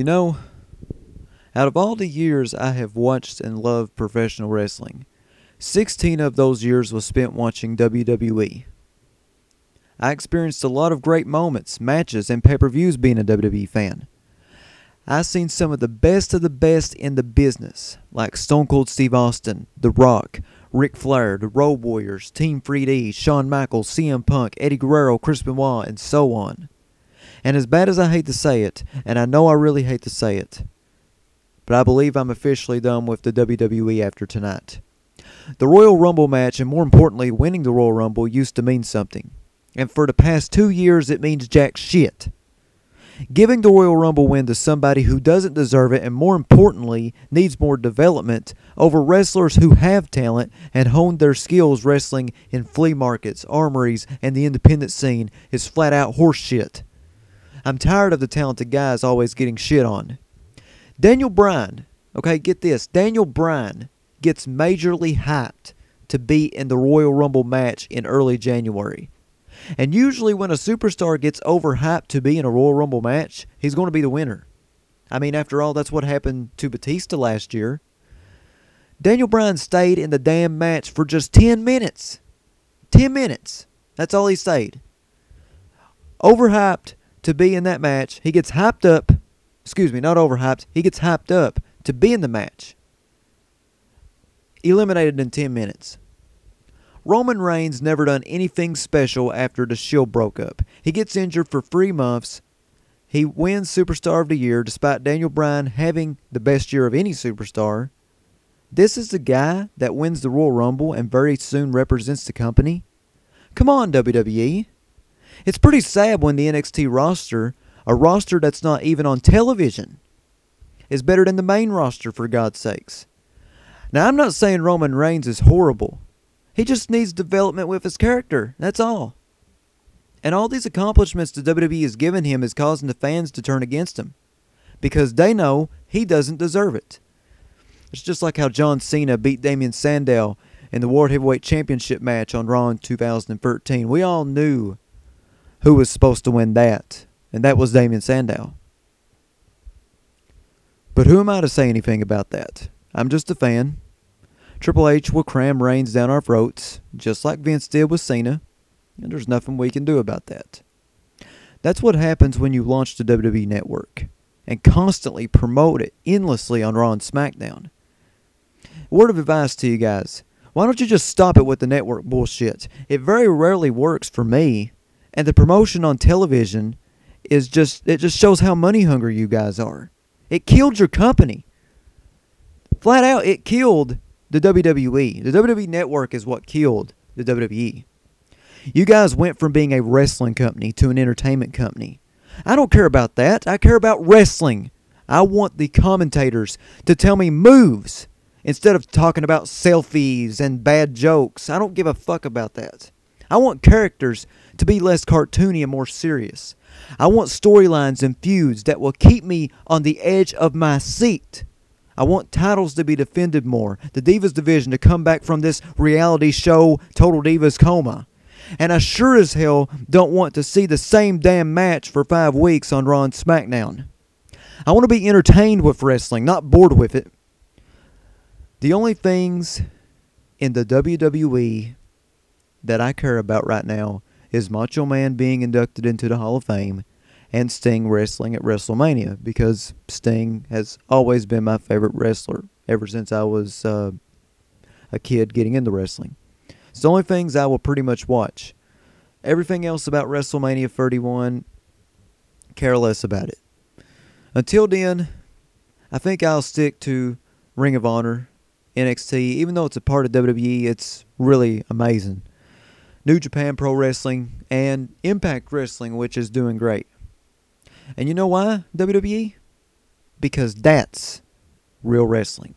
You know, out of all the years I have watched and loved professional wrestling, 16 of those years was spent watching WWE. I experienced a lot of great moments, matches, and pay-per-views being a WWE fan. I've seen some of the best in the business, like Stone Cold Steve Austin, The Rock, Ric Flair, the Road Warriors, Team 3D, Shawn Michaels, CM Punk, Eddie Guerrero, Chris Benoit, and so on. And as bad as I hate to say it, and I know I really hate to say it, but I believe I'm officially done with the WWE after tonight. The Royal Rumble match, and more importantly, winning the Royal Rumble, used to mean something. And for the past 2 years, it means jack shit. Giving the Royal Rumble win to somebody who doesn't deserve it and more importantly needs more development over wrestlers who have talent and honed their skills wrestling in flea markets, armories, and the independent scene is flat out horseshit. I'm tired of the talented guys always getting shit on. Daniel Bryan, okay, get this, Daniel Bryan gets majorly hyped to be in the Royal Rumble match in early January. And usually when a superstar gets overhyped to be in a Royal Rumble match, he's going to be the winner. I mean, after all, that's what happened to Batista last year. Daniel Bryan stayed in the damn match for just 10 minutes. 10 minutes. That's all he stayed. Overhyped to be in that match. He gets hyped up. Excuse me, not overhyped. He gets hyped up to be in the match. Eliminated in 10 minutes. Roman Reigns never done anything special after the Shield broke up. He gets injured for 3 months. He wins Superstar of the Year despite Daniel Bryan having the best year of any superstar. This is the guy that wins the Royal Rumble and very soon represents the company? Come on, WWE. It's pretty sad when the NXT roster, a roster that's not even on television, is better than the main roster, for God's sakes. Now, I'm not saying Roman Reigns is horrible. He just needs development with his character. That's all. And all these accomplishments the WWE has given him is causing the fans to turn against him. Because they know he doesn't deserve it. It's just like how John Cena beat Damien Sandow in the World Heavyweight Championship match on Raw in 2013. We all knew who was supposed to win that. And that was Damien Sandow. But who am I to say anything about that? I'm just a fan. Triple H will cram Reigns down our throats, just like Vince did with Cena, and there's nothing we can do about that. That's what happens when you launch the WWE Network and constantly promote it endlessly on Raw and SmackDown. Word of advice to you guys, why don't you just stop it with the network bullshit? It very rarely works for me, and the promotion on television it just shows how money hungry you guys are. It killed your company. Flat out, it killed the WWE. The WWE Network is what killed the WWE. You guys went from being a wrestling company to an entertainment company. I don't care about that. I care about wrestling. I want the commentators to tell me moves instead of talking about selfies and bad jokes. I don't give a fuck about that. I want characters to be less cartoony and more serious. I want storylines and feuds that will keep me on the edge of my seat. I want titles to be defended more. The Divas division to come back from this reality show Total Divas coma. And I sure as hell don't want to see the same damn match for 5 weeks on Raw and SmackDown. I want to be entertained with wrestling, not bored with it. The only things in the WWE that I care about right now is Macho Man being inducted into the Hall of Fame and Sting wrestling at WrestleMania, because Sting has always been my favorite wrestler ever since I was a kid getting into wrestling. It's the only things I will pretty much watch. Everything else about WrestleMania 31, care less about it. Until then, I think I'll stick to Ring of Honor, NXT. Even though it's a part of WWE, it's really amazing. New Japan Pro Wrestling and Impact Wrestling, which is doing great. And you know why, WWE? Because that's real wrestling.